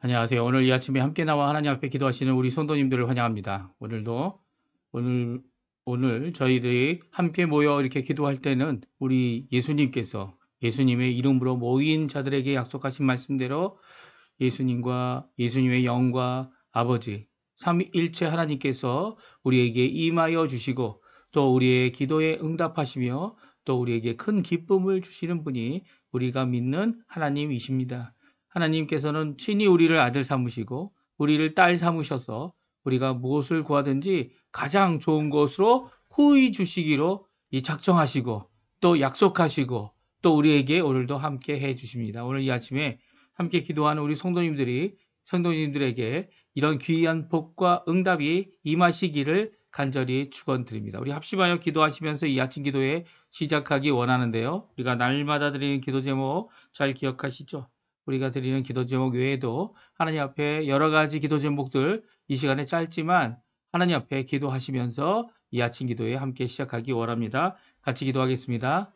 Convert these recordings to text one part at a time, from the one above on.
안녕하세요. 오늘 이 아침에 함께 나와 하나님 앞에 기도하시는 우리 성도님들을 환영합니다. 오늘, 오늘 저희들이 함께 모여 이렇게 기도할 때는 우리 예수님의 이름으로 모인 자들에게 약속하신 말씀대로 예수님의 영과 아버지, 삼위일체 하나님께서 우리에게 임하여 주시고 또 우리의 기도에 응답하시며 또 우리에게 큰 기쁨을 주시는 분이 우리가 믿는 하나님이십니다. 하나님께서는 친히 우리를 아들 삼으시고 우리를 딸 삼으셔서 우리가 무엇을 구하든지 가장 좋은 것으로 후히 주시기로 작정하시고 또 약속하시고 또 우리에게 오늘도 함께 해 주십니다. 오늘 이 아침에 함께 기도하는 우리 성도님들에게 이런 귀한 복과 응답이 임하시기를 간절히 축원드립니다. 우리 합심하여 기도하시면서 이 아침 기도에 시작하기 원하는데요. 우리가 날마다 드리는 기도 제목 잘 기억하시죠? 우리가 드리는 기도 제목 외에도 하나님 앞에 여러 가지 기도 제목들 이 시간에 짧지만 하나님 앞에 기도하시면서 이 아침 기도에 함께 시작하기 원합니다. 같이 기도하겠습니다.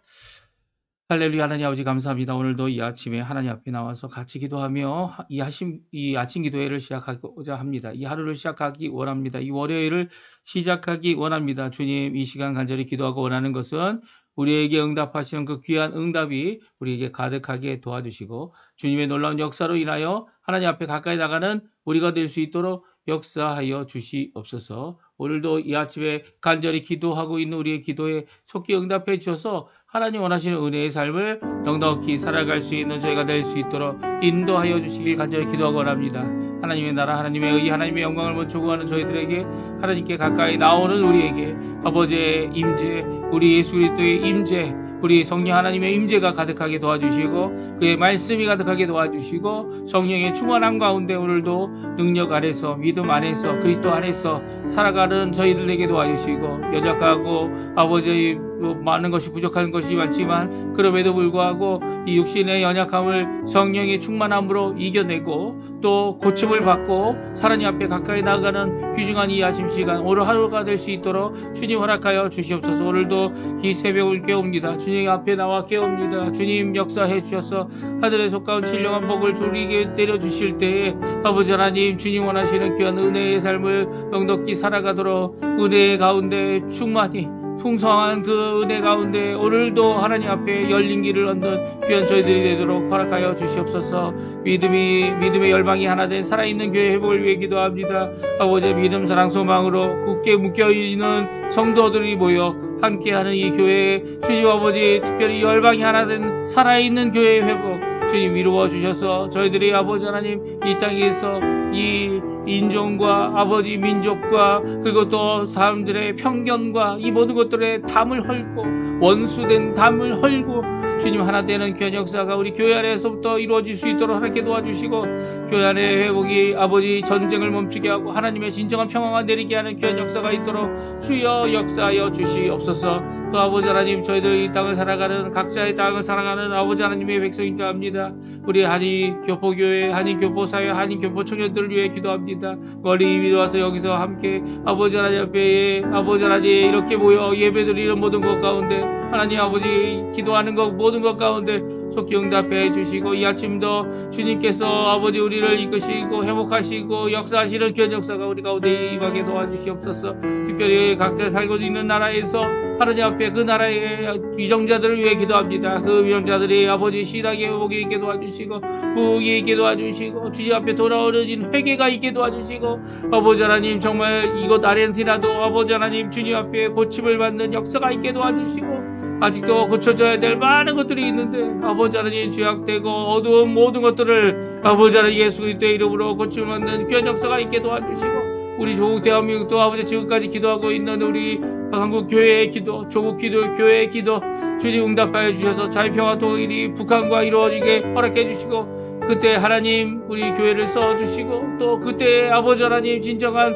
할렐루야. 하나님 아버지 감사합니다. 오늘도 이 아침에 하나님 앞에 나와서 같이 기도하며 이 아침 기도회를 시작하고자 합니다. 이 하루를 시작하기 원합니다. 이 월요일을 시작하기 원합니다. 주님, 이 시간 간절히 기도하고 원하는 것은 우리에게 응답하시는 그 귀한 응답이 우리에게 가득하게 도와주시고 주님의 놀라운 역사로 인하여 하나님 앞에 가까이 나가는 우리가 될 수 있도록 역사하여 주시옵소서. 오늘도 이 아침에 간절히 기도하고 있는 우리의 기도에 속히 응답해 주셔서 하나님 원하시는 은혜의 삶을 넉넉히 살아갈 수 있는 저희가 될 수 있도록 인도하여 주시길 간절히 기도하고 원합니다. 하나님의 나라, 하나님의 의, 하나님의 영광을 먼저 구하는 저희들에게 하나님께 가까이 나오는 우리에게 아버지의 임재, 우리 예수 그리스도의 임재, 우리 성령 하나님의 임재가 가득하게 도와주시고 그의 말씀이 가득하게 도와주시고 성령의 충만함 가운데 오늘도 능력 안에서 믿음 안에서 그리스도 안에서 살아가는 저희들에게 도와주시고 연약하고 아버지의 많은 것이 부족한 것이 많지만 그럼에도 불구하고 이 육신의 연약함을 성령의 충만함으로 이겨내고 또 고침을 받고 하나님 앞에 가까이 나아가는 귀중한 이 아침 시간 오늘 하루가 될 수 있도록 주님 허락하여 주시옵소서. 오늘도 이 새벽을 깨웁니다. 주님 앞에 나와 깨웁니다. 주님 역사해 주셔서 하늘에 속가운 신령한 복을 우리에게 내려주실 때에 아버지 하나님 주님 원하시는 귀한 은혜의 삶을 넉넉히 살아가도록 은혜의 가운데 충만히 풍성한 그 은혜 가운데 오늘도 하나님 앞에 열린 길을 얻는 귀한 저희들이 되도록 허락하여 주시옵소서. 믿음의 열방이 하나 된 살아있는 교회 회복을 위해 기도합니다. 아버지의 믿음 사랑 소망으로 굳게 묶여있는 성도들이 모여 함께하는 이 교회에 주님 아버지 특별히 열방이 하나 된 살아있는 교회 회복 주님 이루어 주셔서 저희들이 아버지 하나님 이 땅에서 이 인종과 아버지 민족과 그리고 또 사람들의 편견과 이 모든 것들의 담을 헐고 원수된 담을 헐고 주님 하나 되는 귀한 역사가 우리 교회 안에서부터 이루어질 수 있도록 하나님께 도와주시고 교회 안의 회복이 아버지 전쟁을 멈추게 하고 하나님의 진정한 평화가 내리게 하는 귀한 역사가 있도록 주여 역사하여 주시옵소서. 또 아버지 하나님 저희들 이 땅을 살아가는 각자의 땅을 살아가는 아버지 하나님의 백성인 줄 압니다. 우리 한인교포교회 한인교포사회 한인교포 청년들을 위해 기도합니다. 멀리 이미 와서 여기서 함께 아버지 하나님 앞에 아버지 하나님 이렇게 모여 예배드리는 모든 것 가운데 하나님 아버지 기도하는 것 모든 것 가운데 속히 응답해 주시고 이 아침도 주님께서 아버지 우리를 이끄시고 회복하시고 역사하시는 귀한 역사가 우리 가운데 임하게 도와주시옵소서. 특별히 각자 살고 있는 나라에서 하나님 앞에 그 나라의 위정자들을 위해 기도합니다. 그 위정자들이 아버지 시당의 회복이 있게 도와주시고 부흥이 있게 도와주시고 주님 앞에 돌아오는 회개가 있게 도와주시고 아버지 하나님 정말 이곳 아르헨티나도 아버지 하나님 주님 앞에 고침을 받는 역사가 있게 도와주시고 아직도 고쳐져야 될 많은 것들이 있는데 아버지 하나님 죄악되고 어두운 모든 것들을 아버지 하나님 예수 그리스도의 이름으로 고침을 받는 귀한 역사가 있게 도와주시고 우리 조국 대한민국도 아버지 지금까지 기도하고 있는 우리 한국 교회의 기도 조국 기도 교회의 기도 주님 응답하여 주셔서 자유평화 통일이 북한과 이루어지게 허락해 주시고 그때 하나님 우리 교회를 써주시고 또 그때 아버지 하나님 진정한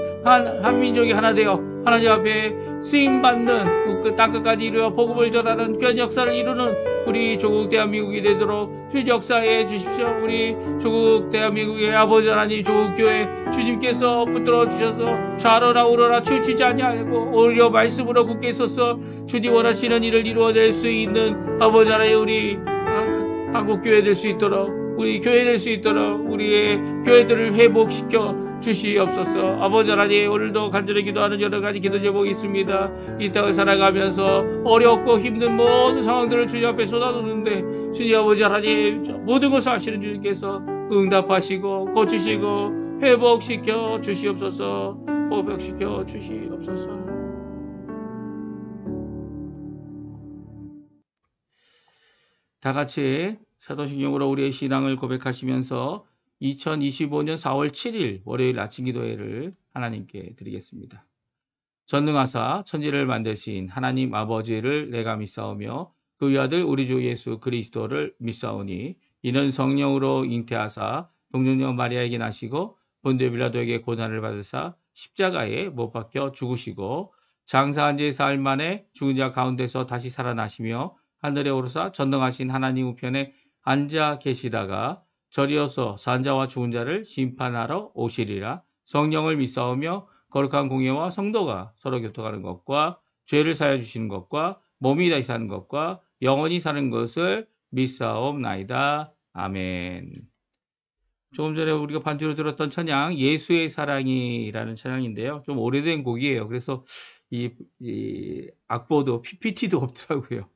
한민족이 하나 되어 하나님 앞에 쓰임받는 그 땅끝까지 이루어 복음을 전하는 귀한 역사를 이루는 우리 조국 대한민국이 되도록 주님 역사해 주십시오. 우리 조국 대한민국의 아버지 하나님 조국교회 주님께서 붙들어 주셔서 좌로나 우로나 치우치지 아니하고 오히려 말씀으로 굳게 서서 주님 원하시는 일을 이루어낼 수 있는 아버지 하나님 우리 한국교회 될 수 있도록 우리 교회 될 수 있도록 우리의 교회들을 회복시켜 주시옵소서. 아버지 하나님, 오늘도 간절히 기도하는 여러 가지 기도 제목이 있습니다. 이 땅을 살아가면서 어렵고 힘든 모든 상황들을 주님 앞에 쏟아놓는데 주님 아버지 하나님, 모든 것을 아시는 주님께서 응답하시고 고치시고 회복시켜 주시옵소서. 회복시켜 주시옵소서. 다 같이 사도신경으로 우리의 신앙을 고백하시면서 2025년 4월 7일 월요일 아침 기도회를 하나님께 드리겠습니다. 전능하사 천지를 만드신 하나님 아버지를 내가 믿사오며 그 위아들 우리 주 예수 그리스도를 믿사오니 이는 성령으로 잉태하사 동정녀 마리아에게 나시고 본디오 빌라도에게 고난을 받으사 십자가에 못 박혀 죽으시고 장사한 지 사흘 만에 죽은 자 가운데서 다시 살아나시며 하늘에 오르사 전능하신 하나님 우편에 앉아 계시다가 저리어서 산자와 죽은 자를 심판하러 오시리라. 성령을 믿사오며 거룩한 공예와 성도가 서로 교통하는 것과 죄를 사하여 주시는 것과 몸이 다시 사는 것과 영원히 사는 것을 믿사옵나이다. 아멘. 조금 전에 우리가 반주로 들었던 찬양 예수의 사랑이라는 찬양인데요. 좀 오래된 곡이에요. 그래서 이 악보도 PPT도 없더라고요.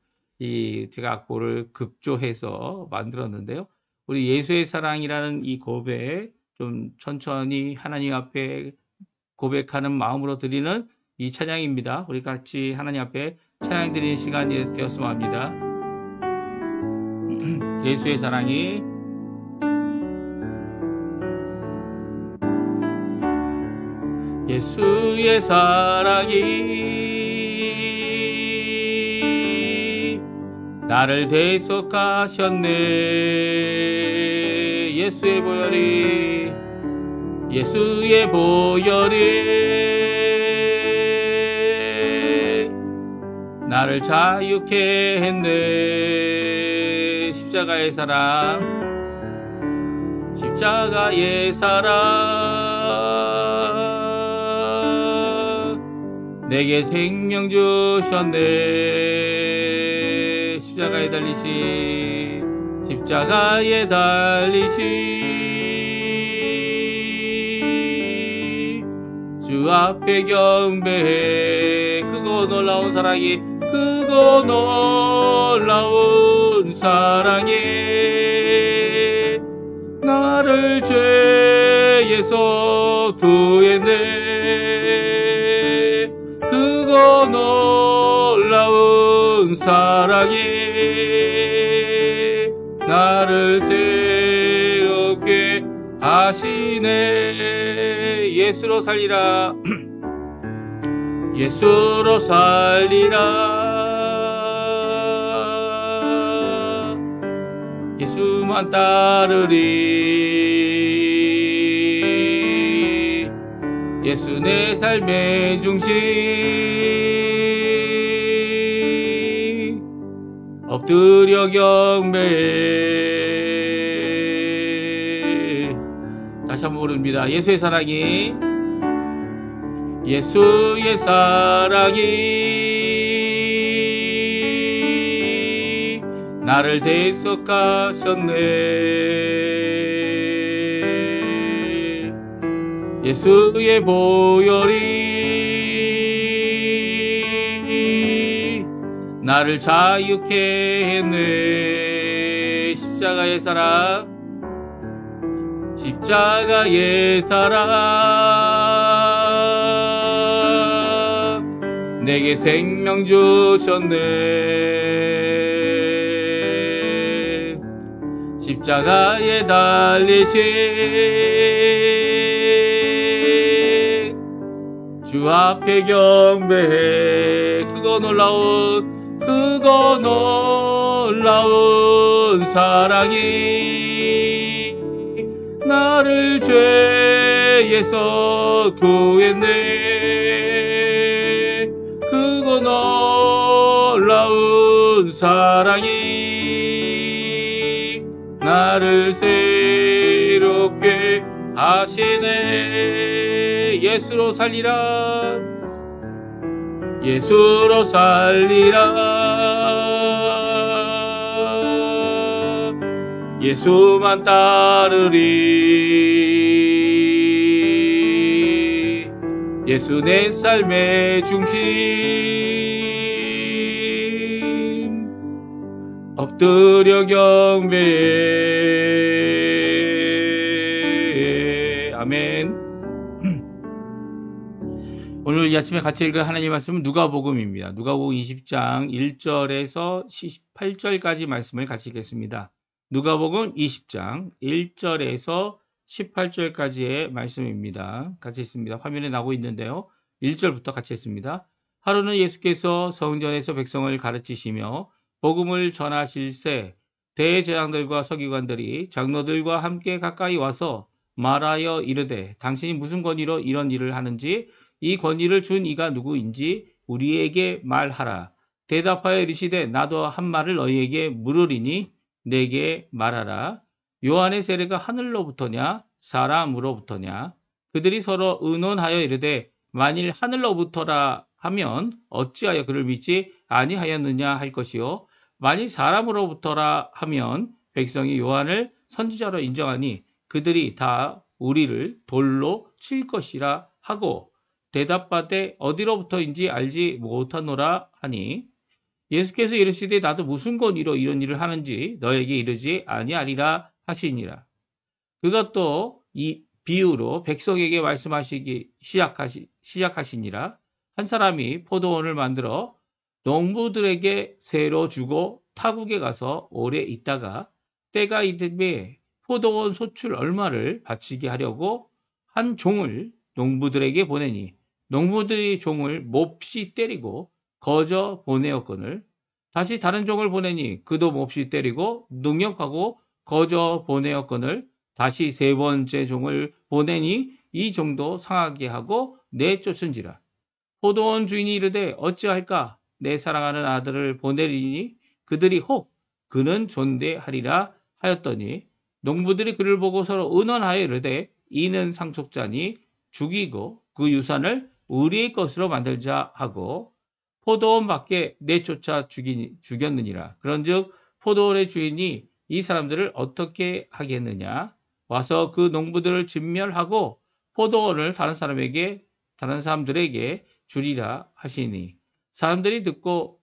제가 악보를 급조해서 만들었는데요. 우리 예수의 사랑이라는 이 고백, 좀 천천히 하나님 앞에 고백하는 마음으로 드리는 이 찬양입니다. 우리 같이 하나님 앞에 찬양 드리는 시간이 되었으면 합니다. 예수의 사랑이 예수의 사랑이 나를 대속하셨네. 예수의 보혈이 예수의 보혈이 나를 자유케 했네. 십자가의 사랑 십자가의 사랑 내게 생명 주셨네. 십자가에 달리신 십자가에 달리신 주 앞에 경배해. 크고 놀라운 사랑이 크고 놀라운 사랑이 나를 죄에서 구했네. 크고 놀라운 사랑이 나를 새롭게 하시네. 예수로 살리라. 예수로 살리라. 예수만 따르리. 예수 내 삶의 중심. 엎드려 경배해. 다시 한번 부릅니다. 예수의 사랑이 예수의 사랑이 나를 대속하셨네. 예수의 보혈이 나를 자유케 했네. 십자가의 사랑 십자가의 사랑 내게 생명 주셨네. 십자가에 달리신 주 앞에 경배해. 크고 놀라운 사랑이 나를 죄에서 구했네. 크고 놀라운 사랑이 나를 새롭게 하시네. 예수로 살리라. 예수로 살리라. 예수만 따르리. 예수 내 삶의 중심, 엎드려 경배해. 아멘. 오늘 이 아침에 같이 읽을 하나님의 말씀은 누가복음입니다. 누가복음 20장 1절에서 18절까지 말씀을 같이 읽겠습니다. 누가복음 20장 1절에서 18절까지의 말씀입니다. 같이 읽습니다. 화면에 나오고 있는데요. 1절부터 같이 읽습니다. 하루는 예수께서 성전에서 백성을 가르치시며 복음을 전하실새 대제사장들과 서기관들이 장로들과 함께 가까이 와서 말하여 이르되 당신이 무슨 권위로 이런 일을 하는지 이 권위를 준 이가 누구인지 우리에게 말하라. 대답하여 이르시되 나도 한 말을 너희에게 물으리니 내게 말하라. 요한의 세례가 하늘로부터냐 사람으로부터냐? 그들이 서로 의논하여 이르되 만일 하늘로부터라 하면 어찌하여 그를 믿지 아니하였느냐 할 것이요 만일 사람으로부터라 하면 백성이 요한을 선지자로 인정하니 그들이 다 우리를 돌로 칠 것이라 하고 대답하되 어디로부터인지 알지 못하노라 하니 예수께서 이르시되 나도 무슨 권위로 이런 일을 하는지 너에게 이르지 아니하리라 하시니라. 그가 또 이 비유로 백성에게 말씀하시기 시작하시니라. 한 사람이 포도원을 만들어 농부들에게 새로 주고 타국에 가서 오래 있다가 때가 이르매 포도원 소출 얼마를 바치게 하려고 한 종을 농부들에게 보내니 농부들이 종을 몹시 때리고 거저 보내었거늘 다시 다른 종을 보내니 그도 몹시 때리고 능욕하고 거저 보내었거늘 다시 세 번째 종을 보내니 이 종도 상하게 하고 내쫓은지라. 포도원 주인이 이르되 어찌할까 내 사랑하는 아들을 보내리니 그들이 혹 그는 존대하리라 하였더니 농부들이 그를 보고 서로 의논하여 이르되 이는 상속자니 죽이고 그 유산을 우리의 것으로 만들자 하고 포도원 밖에 내쫓아 죽였느니라. 그런즉 포도원의 주인이 이 사람들을 어떻게 하겠느냐? 와서 그 농부들을 진멸하고 포도원을 다른 사람들에게 주리라 하시니 사람들이 듣고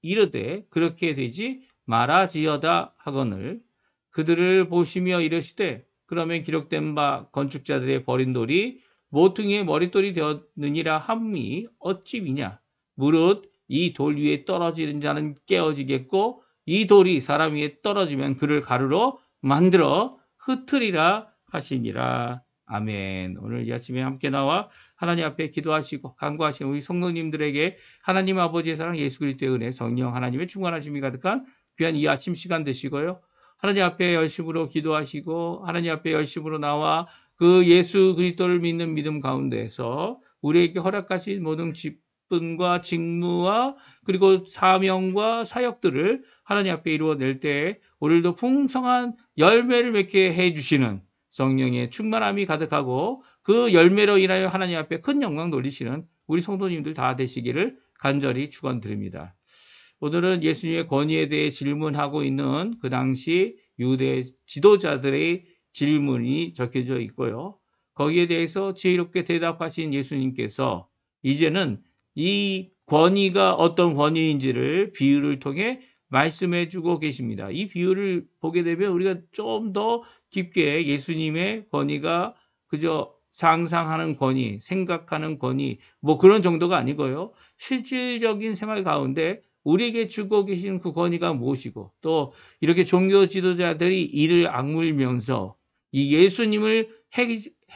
이르되 그렇게 되지 말아지어다 하거늘 그들을 보시며 이르시되 그러면 기록된 바 건축자들의 버린 돌이 모퉁이의 머릿돌이 되었느니라 함이 어찌 미냐? 무릇 이 돌 위에 떨어지는 자는 깨어지겠고 이 돌이 사람 위에 떨어지면 그를 가루로 만들어 흩으리라 하시니라. 아멘. 오늘 이 아침에 함께 나와 하나님 앞에 기도하시고 간구하시는 우리 성도님들에게 하나님 아버지의 사랑 예수 그리스도의 은혜 성령 하나님의 충만하심이 가득한 귀한 이 아침 시간 되시고요. 하나님 앞에 열심으로 기도하시고 하나님 앞에 열심으로 나와 그 예수 그리스도를 믿는 믿음 가운데에서 우리에게 허락하신 모든 직분과 직무와 그리고 사명과 사역들을 하나님 앞에 이루어낼 때 오늘도 풍성한 열매를 맺게 해주시는 성령의 충만함이 가득하고 그 열매로 인하여 하나님 앞에 큰 영광 돌리시는 우리 성도님들 다 되시기를 간절히 축원드립니다. 오늘은 예수님의 권위에 대해 질문하고 있는 그 당시 유대 지도자들의 질문이 적혀져 있고요. 거기에 대해서 지혜롭게 대답하신 예수님께서 이제는 이 권위가 어떤 권위인지를 비유를 통해 말씀해 주고 계십니다. 이 비유를 보게 되면 우리가 좀 더 깊게 예수님의 권위가 그저 상상하는 권위, 생각하는 권위 뭐 그런 정도가 아니고요. 실질적인 생활 가운데 우리에게 주고 계신 그 권위가 무엇이고 또 이렇게 종교 지도자들이 이를 악물면서 이 예수님을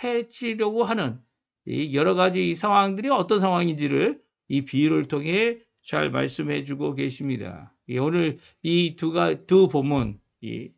해치려고 하는 이 여러 가지 이 상황들이 어떤 상황인지를 이 비유를 통해 잘 말씀해 주고 계십니다. 오늘 이 두 본문, 이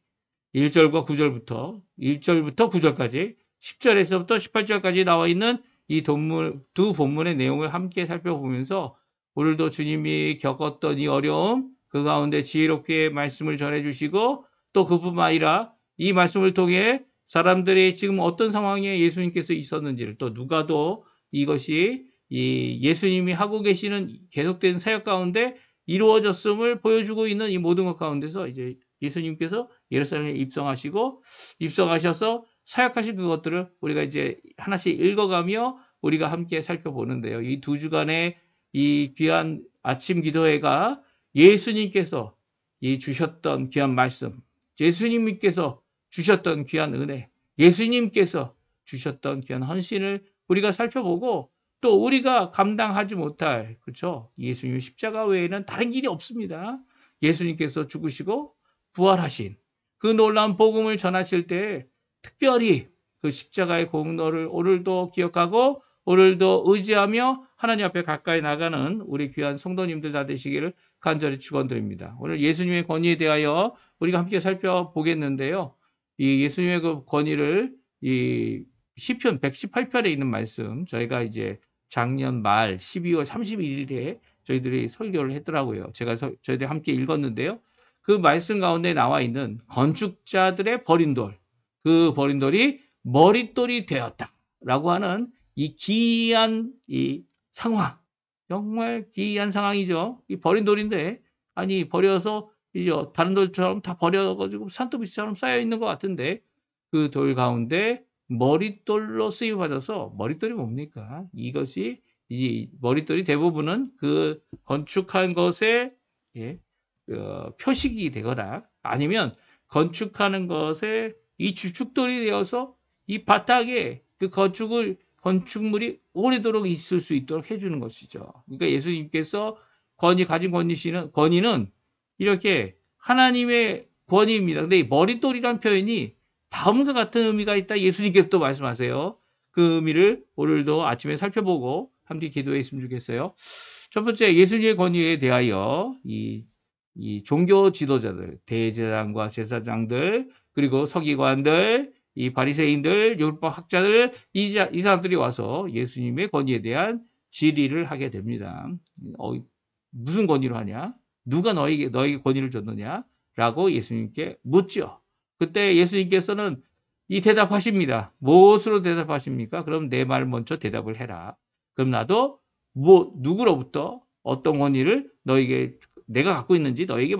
1절과 9절부터 1절부터 9절까지 10절에서부터 18절까지 나와 있는 이 두 본문의 내용을 함께 살펴보면서 오늘도 주님이 겪었던 이 어려움, 그 가운데 지혜롭게 말씀을 전해주시고 또 그뿐만 아니라 이 말씀을 통해 사람들이 지금 어떤 상황에 예수님께서 있었는지를 또 누가도 이것이 이 예수님이 하고 계시는 계속된 사역 가운데 이루어졌음을 보여주고 있는 이 모든 것 가운데서 이제 예수님께서 예루살렘에 입성하셔서 사역하신 그것들을 우리가 이제 하나씩 읽어가며 우리가 함께 살펴보는데요. 이 두 주간의 이 귀한 아침 기도회가 예수님께서 이 주셨던 귀한 말씀, 예수님께서 주셨던 귀한 은혜, 예수님께서 주셨던 귀한 헌신을 우리가 살펴보고 또 우리가 감당하지 못할, 그렇죠? 예수님 십자가 외에는 다른 길이 없습니다. 예수님께서 죽으시고 부활하신 그 놀라운 복음을 전하실 때 특별히 그 십자가의 공로를 오늘도 기억하고 오늘도 의지하며 하나님 앞에 가까이 나가는 우리 귀한 성도님들 다 되시기를 간절히 축원드립니다. 오늘 예수님의 권위에 대하여 우리가 함께 살펴보겠는데요. 이 예수님의 그 권위를 이 시편 118편에 있는 말씀, 저희가 이제 작년 말 12월 31일에 저희들이 설교를 했더라고요. 저희들이 함께 읽었는데요. 그 말씀 가운데 나와 있는 건축자들의 버린 돌, 그 버린 돌이 머릿돌이 되었다라고 하는 이 기이한 이 상황, 정말 기이한 상황이죠. 이 버린 돌인데, 아니 버려서 이제 다른 돌처럼 다 버려가지고 산더미처럼 쌓여 있는 것 같은데 그 돌 가운데 머릿돌로 쓰임 받아서, 머릿돌이 뭡니까? 이것이 이 머릿돌이 대부분은 그 건축한 것에 표식이 되거나 아니면 건축하는 것에 이 주축돌이 되어서 이 바닥에 그 건축물이 오래도록 있을 수 있도록 해주는 것이죠. 그러니까 예수님께서 가진 권위는 이렇게 하나님의 권위입니다. 근데 이 머릿돌이란 표현이 다음과 같은 의미가 있다. 예수님께서 또 말씀하세요. 그 의미를 오늘도 아침에 살펴보고 함께 기도했으면 좋겠어요. 첫 번째, 예수님의 권위에 대하여 이 종교 지도자들, 대제사장과 제사장들, 그리고 서기관들, 이 바리새인들, 율법 학자들, 이 사람들이 와서 예수님의 권위에 대한 질의를 하게 됩니다. 무슨 권위로 하냐? 누가 너에게 권위를 줬느냐? 라고 예수님께 묻죠. 그때 예수님께서는 이 대답하십니다. 무엇으로 대답하십니까? 그럼 내 말 먼저 대답을 해라. 그럼 나도 누구로부터 어떤 권위를 내가 갖고 있는지 너에게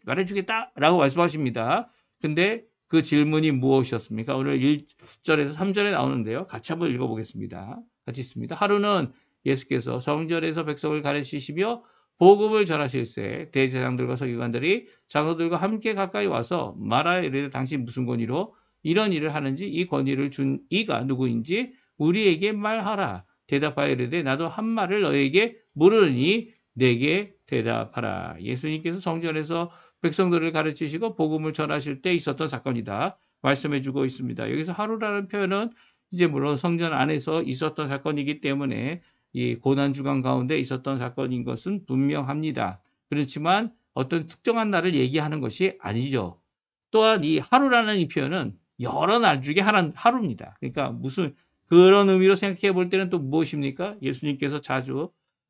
말해주겠다라고 말씀하십니다. 근데 그 질문이 무엇이었습니까? 오늘 1절에서 3절에 나오는데요. 같이 한번 읽어보겠습니다. 같이 있습니다. 하루는 예수께서 성전에서 백성을 가르치시며 복음을 전하실세 대제사장들과 서기관들이 장로들과 함께 가까이 와서 말하여 이르되 당신 무슨 권위로 이런 일을 하는지 이 권위를 준 이가 누구인지 우리에게 말하라. 대답하여 이르되 나도 한 말을 너에게 물으니 내게 대답하라. 예수님께서 성전에서 백성들을 가르치시고 복음을 전하실 때 있었던 사건이다 말씀해주고 있습니다. 여기서 하루라는 표현은 이제 물론 성전 안에서 있었던 사건이기 때문에 이 고난주간 가운데 있었던 사건인 것은 분명합니다. 그렇지만 어떤 특정한 날을 얘기하는 것이 아니죠. 또한 이 하루라는 이 표현은 여러 날 중에 하루입니다. 그러니까 무슨 그런 의미로 생각해 볼 때는 또 무엇입니까? 예수님께서 자주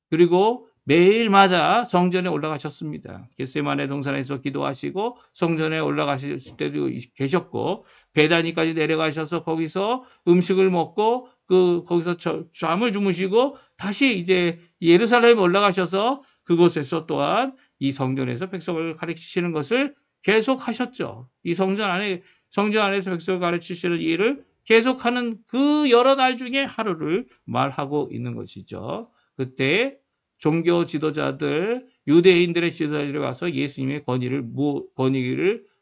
그리고 매일마다 성전에 올라가셨습니다. 겟세마네 동산에서 기도하시고 성전에 올라가실 때도 계셨고 베다니까지 내려가셔서 거기서 음식을 먹고 거기서 잠을 주무시고 다시 이제 예루살렘에 올라가셔서 그곳에서 또한 이 성전에서 백성을 가르치시는 것을 계속 하셨죠. 이 성전 안에서 백성을 가르치시는 일을 계속하는 그 여러 날 중에 하루를 말하고 있는 것이죠. 그때 종교 지도자들, 유대인들의 지도자들이 와서 예수님의 권위를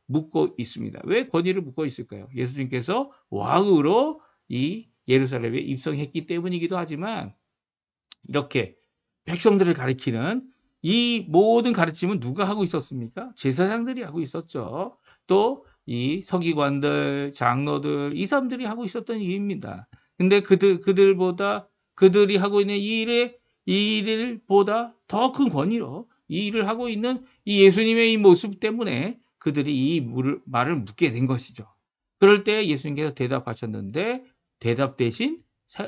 묻고 있습니다. 왜 권위를 묻고 있을까요? 예수님께서 왕으로 이 예루살렘에 입성했기 때문이기도 하지만 이렇게 백성들을 가리키는 이 모든 가르침은 누가 하고 있었습니까? 제사장들이 하고 있었죠. 또 이 서기관들, 장로들, 이 사람들이 하고 있었던 일입니다. 근데 그들이 하고 있는 이 일보다 더 큰 권위로 이 일을 하고 있는 이 예수님의 이 모습 때문에 그들이 이 말을 묻게 된 것이죠. 그럴 때 예수님께서 대답하셨는데 대답 대신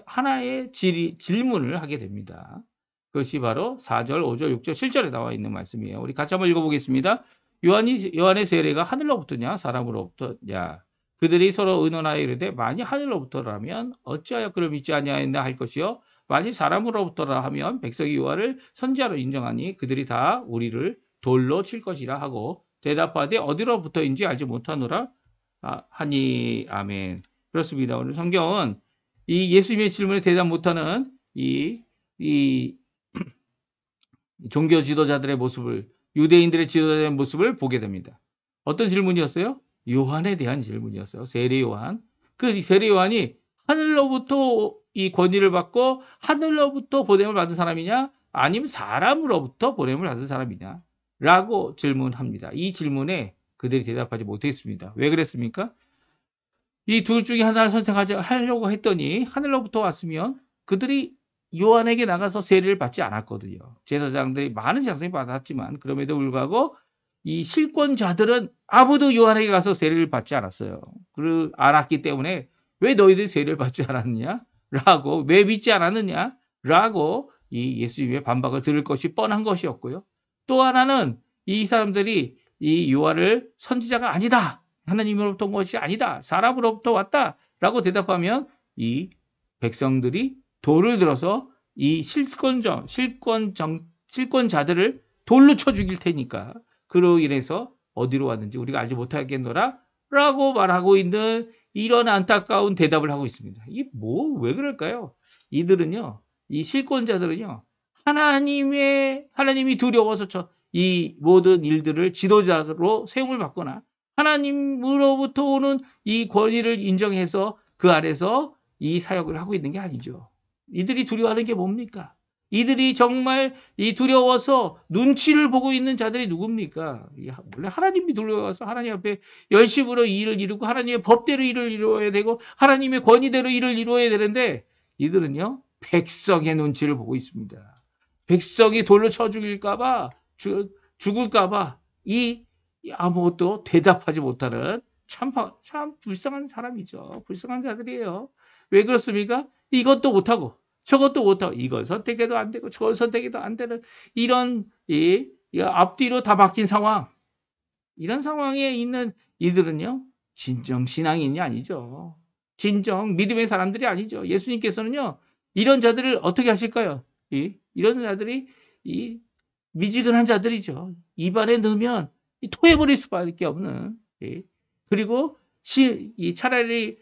하나의 질문을 하게 됩니다. 그것이 바로 4절, 5절, 6절, 7절에 나와 있는 말씀이에요. 우리 같이 한번 읽어보겠습니다. 요한의 세례가 하늘로부터냐 사람으로부터냐 그들이 서로 의논하여 이르되 만일 하늘로부터라면 어찌하여 그를 믿지 아니하였나 할 것이요 만일 사람으로부터라 하면 백성이 요한을 선지자로 인정하니 그들이 다 우리를 돌로 칠 것이라 하고 대답하되 어디로부터인지 알지 못하노라 하니. 아멘. 그렇습니다. 오늘 성경은 이 예수님의 질문에 대답 못하는 이 종교 지도자들의 모습을, 유대인들의 지도자들의 모습을 보게 됩니다. 어떤 질문이었어요? 요한에 대한 질문이었어요. 세례 요한. 그 세례 요한이 하늘로부터 이 권위를 받고 하늘로부터 보냄을 받은 사람이냐? 아니면 사람으로부터 보냄을 받은 사람이냐? 라고 질문합니다. 이 질문에 그들이 대답하지 못했습니다. 왜 그랬습니까? 이 둘 중에 하나를 선택하려고 했더니 하늘로부터 왔으면 그들이 요한에게 나가서 세례를 받지 않았거든요. 제사장들이 많은 제사장이 받았지만 그럼에도 불구하고 이 실권자들은 아무도 요한에게 가서 세례를 받지 않았어요. 알았기 때문에 왜 너희들이 세례를 받지 않았느냐? 라고, 왜 믿지 않았느냐? 라고 이 예수님의 반박을 들을 것이 뻔한 것이었고요. 또 하나는 이 사람들이 이 요한을 선지자가 아니다. 하나님으로부터 온 것이 아니다. 사람으로부터 왔다. 라고 대답하면 이 백성들이 돌을 들어서 이 실권자들을 돌로 쳐 죽일 테니까 그로 인해서 어디로 왔는지 우리가 알지 못하겠노라 라고 말하고 있는 이런 안타까운 대답을 하고 있습니다. 이게 왜 그럴까요? 이들은요, 이 실권자들은요, 하나님이 두려워서 이 모든 일들을 지도자로 세움을 받거나 하나님으로부터 오는 이 권위를 인정해서 그 아래서 이 사역을 하고 있는 게 아니죠. 이들이 두려워하는 게 뭡니까? 이들이 정말 이 두려워서 눈치를 보고 있는 자들이 누굽니까? 원래 하나님이 두려워서 하나님 앞에 열심으로 일을 이루고 하나님의 법대로 일을 이루어야 되고 하나님의 권위대로 일을 이루어야 되는데 이들은요, 백성의 눈치를 보고 있습니다. 백성이 돌로 쳐 죽일까봐, 죽을까봐 아무것도 대답하지 못하는 참 불쌍한 사람이죠. 불쌍한 자들이에요. 왜 그렇습니까? 이것도 못하고 저것도 못하고 이걸 선택해도 안 되고 저걸 선택해도 안 되는 이런 앞뒤로 다 바뀐 상황, 이런 상황에 있는 이들은요, 진정 신앙인이 아니죠. 진정 믿음의 사람들이 아니죠. 예수님께서는요, 이런 자들을 어떻게 하실까요? 이런 자들이 미지근한 자들이죠. 입안에 넣으면 토해버릴 수밖에 없는. 그리고 차라리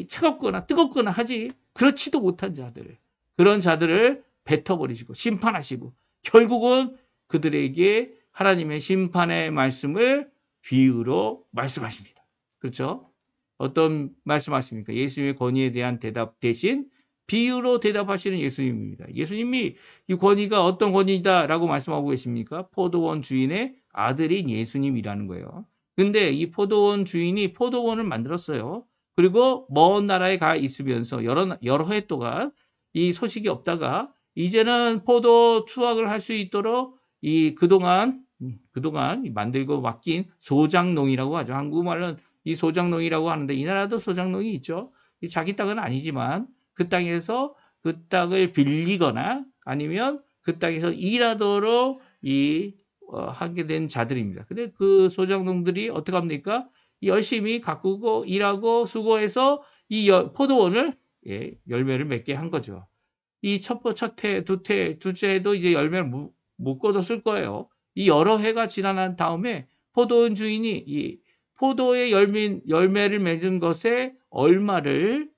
차갑거나 뜨겁거나 하지 그렇지도 못한 자들, 그런 자들을 뱉어버리시고 심판하시고 결국은 그들에게 하나님의 심판의 말씀을 비유로 말씀하십니다. 그렇죠? 어떤 말씀하십니까? 예수님의 권위에 대한 대답 대신 비유로 대답하시는 예수님입니다. 예수님이 이 권위가 어떤 권위다라고 말씀하고 계십니까? 포도원 주인의 아들인 예수님이라는 거예요. 근데 이 포도원 주인이 포도원을 만들었어요. 그리고 먼 나라에 가 있으면서 여러 해 동안 이 소식이 없다가 이제는 포도 수확을 할 수 있도록 그동안 만들고 맡긴 소장농이라고 하죠. 한국말로는 이 소장농이라고 하는데 이 나라도 소장농이 있죠. 자기 땅은 아니지만 그 땅에서 그 땅을 빌리거나 아니면 그 땅에서 일하도록 하게 된 자들입니다. 근데 그 소장농들이 어떻게 합니까? 열심히 가꾸고 일하고 수고해서 이 포도원을 열매를 맺게 한 거죠. 이 첫 해, 둘째 해도 이제 열매를 못 거뒀을 거예요. 이 여러 해가 지난 다음에 포도원 주인이 이 포도의 열매를 맺은 것에 얼마를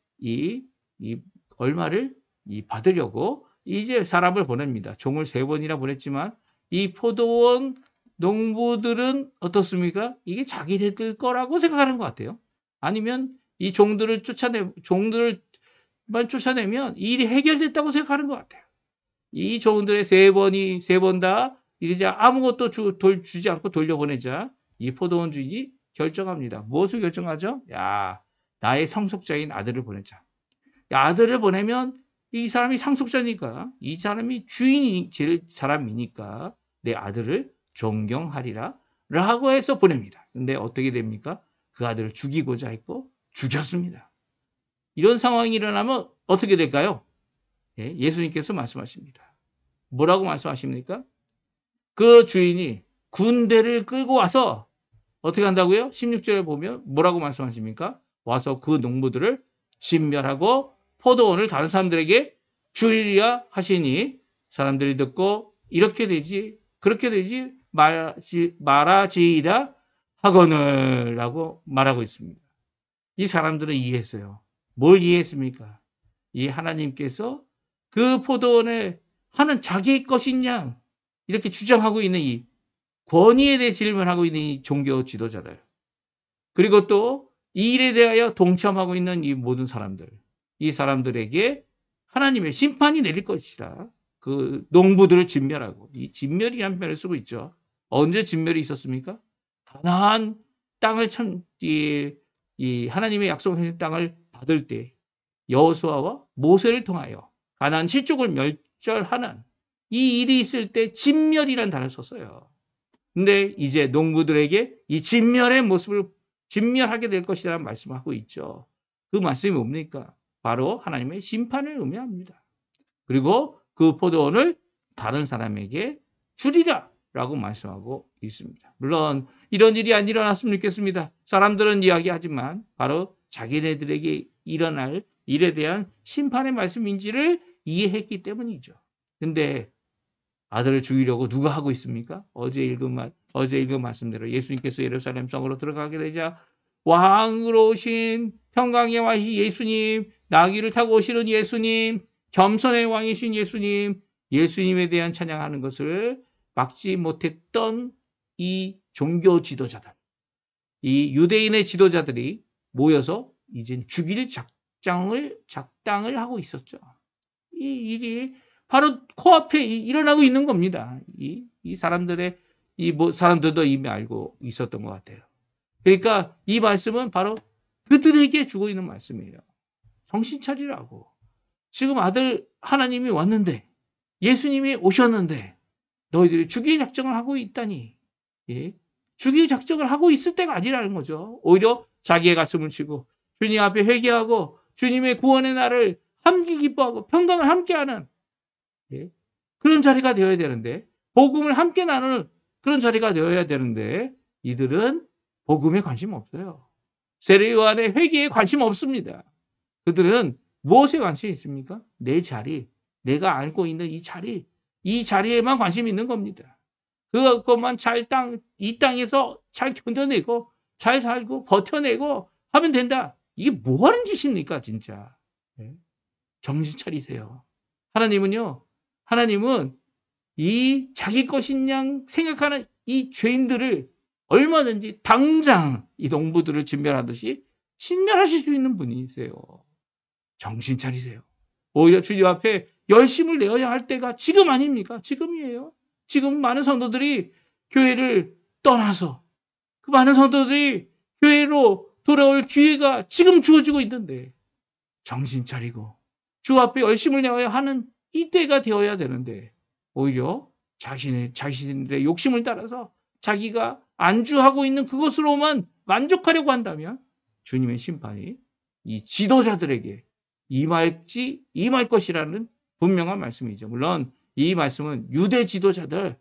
받으려고 이제 사람을 보냅니다. 종을 3번이나 보냈지만 이 포도원 농부들은 어떻습니까? 이게 자기네들 거라고 생각하는 것 같아요. 아니면 이 종들만 쫓아내면 일이 해결됐다고 생각하는 것 같아요. 이 종들의 3번 다 이제 아무것도 주지 않고 돌려보내자 이 포도원 주인이 결정합니다. 무엇을 결정하죠? 나의 상속자인 아들을 보내자. 아들을 보내면 이 사람이 상속자니까, 이 사람이 주인이 될 사람이니까 내 아들을 존경하리라 라고 해서 보냅니다. 근데 어떻게 됩니까? 그 아들을 죽이고자 했고 죽였습니다. 이런 상황이 일어나면 어떻게 될까요? 예수님께서 말씀하십니다. 뭐라고 말씀하십니까? 그 주인이 군대를 끌고 와서 어떻게 한다고요? 16절에 보면 뭐라고 말씀하십니까? 와서 그 농부들을 진멸하고 포도원을 다른 사람들에게 주리라 하시니 사람들이 듣고 이렇게 되지 그렇게 되지 말아지이다 하거늘 라고 말하고 있습니다. 이 사람들은 이해했어요. 뭘 이해했습니까? 이 하나님께서 그 포도원에 하는 자기 것인 양 이렇게 주장하고 있는 이 권위에 대해 질문하고 있는 이 종교 지도자들, 그리고 또 이 일에 대하여 동참하고 있는 이 모든 사람들, 이 사람들에게 하나님의 심판이 내릴 것이다. 그 농부들을 진멸하고, 이 진멸이라는 표현을 쓰고 있죠. 언제 진멸이 있었습니까? 가나안 땅을 이 하나님의 약속하신 땅을 받을 때 여호수아와 모세를 통하여 가나안 7족을 멸절하는 이 일이 있을 때 진멸이라는 단어를 썼어요. 근데 이제 농부들에게 이 진멸의 모습을 진멸하게 될 것이라는 말씀을 하고 있죠. 그 말씀이 뭡니까? 바로 하나님의 심판을 의미합니다. 그리고 그 포도원을 다른 사람에게 주리라 라고 말씀하고 있습니다. 물론 이런 일이 안 일어났으면 좋겠습니다. 사람들은 이야기하지만 바로 자기네들에게 일어날 일에 대한 심판의 말씀인지를 이해했기 때문이죠. 근데 아들을 죽이려고 누가 하고 있습니까? 어제 읽은 말씀대로 예수님께서 예루살렘 성으로 들어가게 되자 왕으로 오신 평강의 왕이신 예수님, 나귀를 타고 오시는 예수님, 겸손의 왕이신 예수님, 예수님에 대한 찬양하는 것을 막지 못했던 이 종교 지도자들, 이 유대인의 지도자들이 모여서 이제 죽일 작당을 하고 있었죠. 이 일이 바로 코앞에 일어나고 있는 겁니다. 이 사람들도 이미 알고 있었던 것 같아요. 그러니까 이 말씀은 바로 그들에게 주고 있는 말씀이에요. 정신 차리라고. 지금 아들 하나님이 왔는데, 예수님이 오셨는데 너희들이 죽일 작정을 하고 있다니. 예? 죽일 작정을 하고 있을 때가 아니라는 거죠. 오히려 자기의 가슴을 치고 주님 앞에 회개하고 주님의 구원의 날을 함께 기뻐하고 평강을 함께하는, 예? 그런 자리가 되어야 되는데, 복음을 함께 나누는 그런 자리가 되어야 되는데, 이들은 복음에 관심 없어요. 세례 요한의 회개에 관심 없습니다. 그들은 무엇에 관심이 있습니까? 내 자리, 내가 알고 있는 이 자리에만 관심이 있는 겁니다. 그것만 이 땅에서 잘 견뎌내고 잘 살고 버텨내고 하면 된다. 이게 뭐 하는 짓입니까, 진짜? 정신 차리세요. 하나님은 이 자기 것인 양 생각하는 이 죄인들을 얼마든지 당장 이 농부들을 진멸하듯이 진멸하실 수 있는 분이세요. 정신 차리세요. 오히려 주님 앞에 열심을 내어야 할 때가 지금 아닙니까? 지금이에요. 지금 많은 성도들이 교회를 떠나서 그 많은 성도들이 교회로 돌아올 기회가 지금 주어지고 있는데, 정신 차리고 주 앞에 열심을 내어야 하는 이때가 되어야 되는데, 오히려 자신들의 욕심을 따라서 자기가 안주하고 있는 그것으로만 만족하려고 한다면 주님의 심판이 이 지도자들에게 임할 것이라는 분명한 말씀이죠. 물론 이 말씀은 유대 지도자들,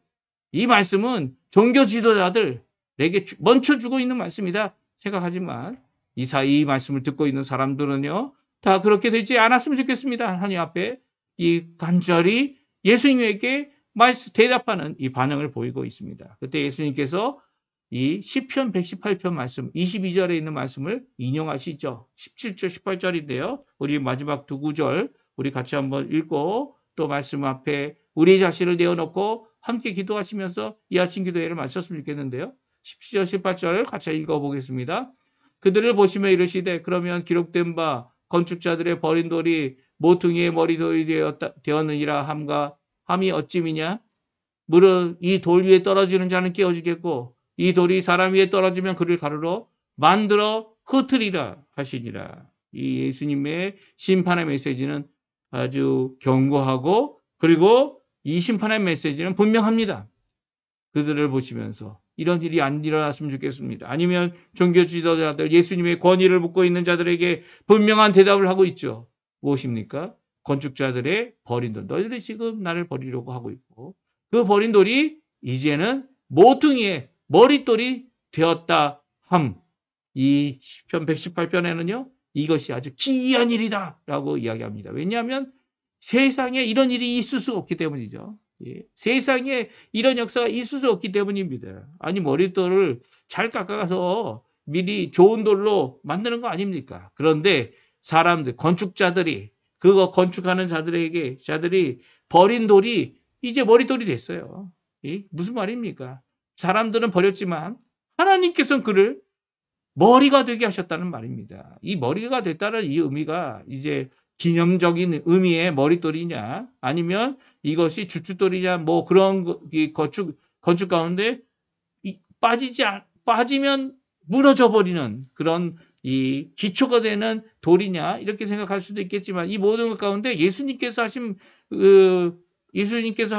이 말씀은 종교 지도자들에게 먼저 주고 있는 말씀이다 생각하지만, 이 말씀을 듣고 있는 사람들은요, 다 그렇게 되지 않았으면 좋겠습니다. 하나님 앞에 이 간절히 예수님에게 대답하는 이 반응을 보이고 있습니다. 그때 예수님께서 이 시편 118편 말씀 22절에 있는 말씀을 인용하시죠. 17절 18절인데요. 우리 마지막 두 구절 우리 같이 한번 읽고 또 말씀 앞에 우리 자신을 내어놓고 함께 기도하시면서 이 아침 기도회를 마쳤으면 좋겠는데요. 17절 18절 같이 읽어보겠습니다. 그들을 보시며 이르시되 그러면 기록된 바 건축자들의 버린 돌이 모퉁이의 머리돌이 되었느니라 함이 어찌미냐? 무릇 이 돌 위에 떨어지는 자는 깨어지겠고 이 돌이 사람 위에 떨어지면 그를 가루로 만들어 흩으리라 하시니라. 이 예수님의 심판의 메시지는 아주 견고하고, 그리고 이 심판의 메시지는 분명합니다. 그들을 보시면서 이런 일이 안 일어났으면 좋겠습니다. 아니면 종교 지도자들, 예수님의 권위를 묻고 있는 자들에게 분명한 대답을 하고 있죠. 무엇입니까? 건축자들의 버린 돌. 너희들이 지금 나를 버리려고 하고 있고, 그 버린 돌이 이제는 모퉁이의 머릿돌이 되었다 함. 이 시편 118편에는요, 이것이 아주 기이한 일이다 라고 이야기합니다. 왜냐하면 세상에 이런 일이 있을 수가 없기 때문이죠. 예. 세상에 이런 역사가 있을 수 없기 때문입니다. 아니 머릿돌을 잘 깎아가서 미리 좋은 돌로 만드는 거 아닙니까? 그런데 사람들 건축자들이 그거 건축하는 자들이 버린 돌이 이제 머릿돌이 됐어요. 예? 무슨 말입니까? 사람들은 버렸지만 하나님께서는 그를 머리가 되게 하셨다는 말입니다. 이 머리가 됐다는 이 의미가 이제 기념적인 의미의 머릿돌이냐 아니면 이것이 주춧돌이냐 뭐 그런 이 건축 가운데 빠지면 무너져 버리는 그런 이 기초가 되는 돌이냐 이렇게 생각할 수도 있겠지만 이 모든 것 가운데 예수님께서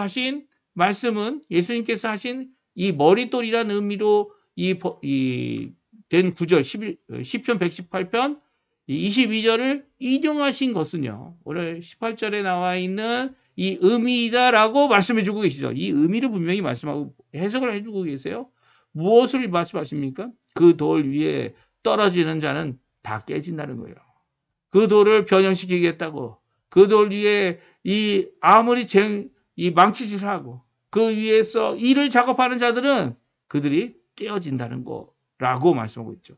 하신 말씀은 예수님께서 하신 이 머릿돌이라는 의미로 된 9절 10편 118편 22절을 인용하신 것은요. 오늘 18절에 나와 있는 이 의미다라고 말씀해 주고 계시죠. 이 의미를 분명히 말씀하고 해석을 해주고 계세요. 무엇을 말씀하십니까? 그 돌 위에 떨어지는 자는 다 깨진다는 거예요. 그 돌을 변형시키겠다고 그 돌 위에 아무리 이 망치질하고 그 위에서 일을 작업하는 자들은 그들이 깨어진다는 거라고 말씀하고 있죠.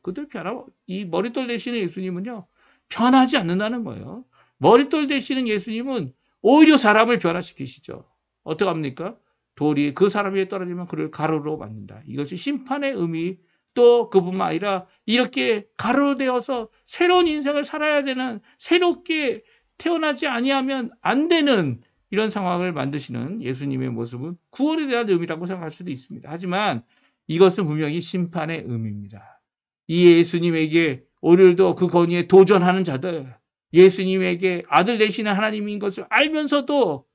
이 머릿돌 되시는 예수님은요. 변하지 않는다는 거예요. 머릿돌 되시는 예수님은 오히려 사람을 변화시키시죠. 어떻게 합니까? 돌이 그 사람 위에 떨어지면 그를 가루로 만든다. 이것이 심판의 의미 또 그뿐만 아니라 이렇게 가루로 되어서 새로운 인생을 살아야 되는 새롭게 태어나지 아니하면 안 되는 이런 상황을 만드시는 예수님의 모습은 구원에 대한 의미라고 생각할 수도 있습니다. 하지만 이것은 분명히 심판의 의미입니다. 이 예수님에게 오늘도 그 권위에 도전하는 자들, 예수님에게 아들 되시는 하나님인 것을 알면서도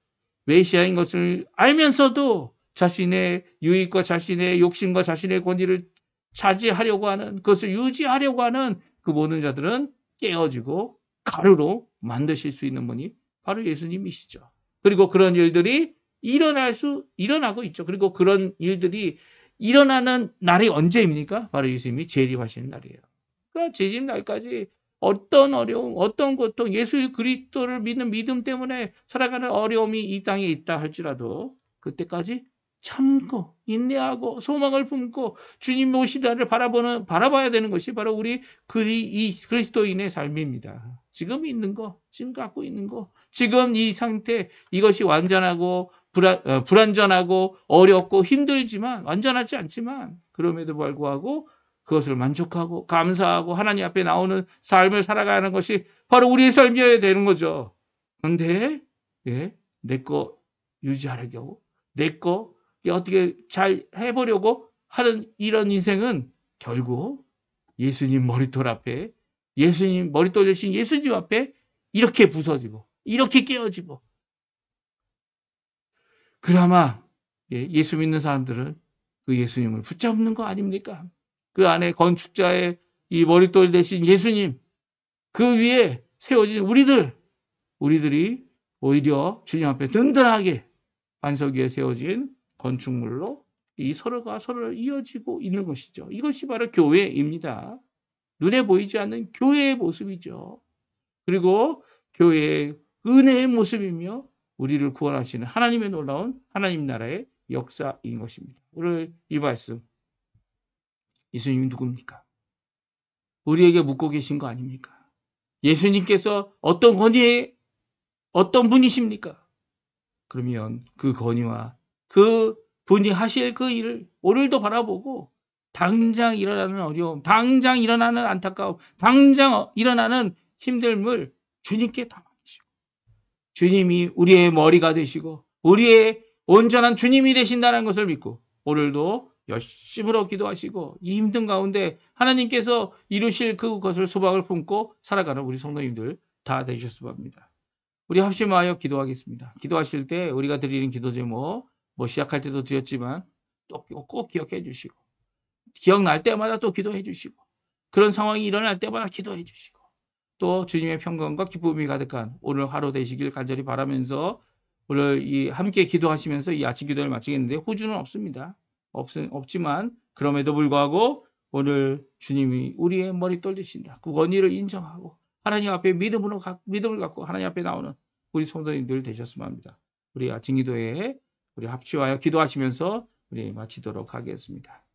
메시아인 것을 알면서도 자신의 유익과 자신의 욕심과 자신의 권위를 차지하려고 하는 그것을 유지하려고 하는 그 모든 자들은 깨어지고 가루로 만드실 수 있는 분이 바로 예수님이시죠. 그리고 그런 일들이 일어나고 있죠. 그리고 그런 일들이 일어나는 날이 언제입니까? 바로 예수님이 재림하시는 날이에요. 그러니까 재림 날까지 어떤 어려움, 어떤 고통, 예수 그리스도를 믿는 믿음 때문에 살아가는 어려움이 이 땅에 있다 할지라도 그때까지 참고 인내하고 소망을 품고 주님 오실 날을 바라봐야 되는 것이 바로 우리 이 그리스도인의 삶입니다. 지금 있는 거, 지금 갖고 있는 거, 지금 이 상태 이것이 완전하고 불완전하고 어렵고 힘들지만 완전하지 않지만 그럼에도 불구하고 그것을 만족하고 감사하고 하나님 앞에 나오는 삶을 살아가는 것이 바로 우리의 삶이어야 되는 거죠. 그런데 내 거 유지하려고 내 거 어떻게 잘 해보려고 하는 이런 인생은 결국 예수님 머릿돌 앞에 예수님 머릿돌 대신 예수님 앞에 이렇게 부서지고 이렇게 깨어지고 그나마 예수 믿는 사람들은 그 예수님을 붙잡는 거 아닙니까? 그 안에 건축자의 이 머릿돌 대신 예수님 그 위에 세워진 우리들이 오히려 주님 앞에 든든하게 반석 위에 세워진 건축물로 이 서로가 서로를 이어지고 있는 것이죠. 이것이 바로 교회입니다. 눈에 보이지 않는 교회의 모습이죠. 그리고 교회의 은혜의 모습이며 우리를 구원하시는 하나님의 놀라운 하나님 나라의 역사인 것입니다. 오늘 이 말씀 예수님이 누굽니까? 우리에게 묻고 계신 거 아닙니까? 예수님께서 어떤 권위에 어떤 분이십니까? 그러면 그 권위와 그 분이 하실 그 일을 오늘도 바라보고 당장 일어나는 어려움, 당장 일어나는 안타까움, 당장 일어나는 힘듦을 주님께 담아주시고 주님이 우리의 머리가 되시고 우리의 온전한 주님이 되신다는 것을 믿고 오늘도 열심으로 기도하시고 이 힘든 가운데 하나님께서 이루실 그것을 소망을 품고 살아가는 우리 성도님들 다 되셨으면 합니다. 우리 합심하여 기도하겠습니다. 기도하실 때 우리가 드리는 기도 제목 시작할 때도 드렸지만 또 꼭 기억해 주시고 기억날 때마다 또 기도해 주시고 그런 상황이 일어날 때마다 기도해 주시고 또 주님의 평강과 기쁨이 가득한 오늘 하루 되시길 간절히 바라면서 오늘 함께 기도하시면서 이 아침 기도를 마치겠는데 호주는 없습니다. 없지만 그럼에도 불구하고 오늘 주님이 우리의 머릿돌 되신다. 그 권위를 인정하고 하나님 앞에 믿음을 갖고 하나님 앞에 나오는 우리 성도님들 되셨으면 합니다. 우리 아침 기도에 우리 합치하여 기도하시면서 우리 마치도록 하겠습니다.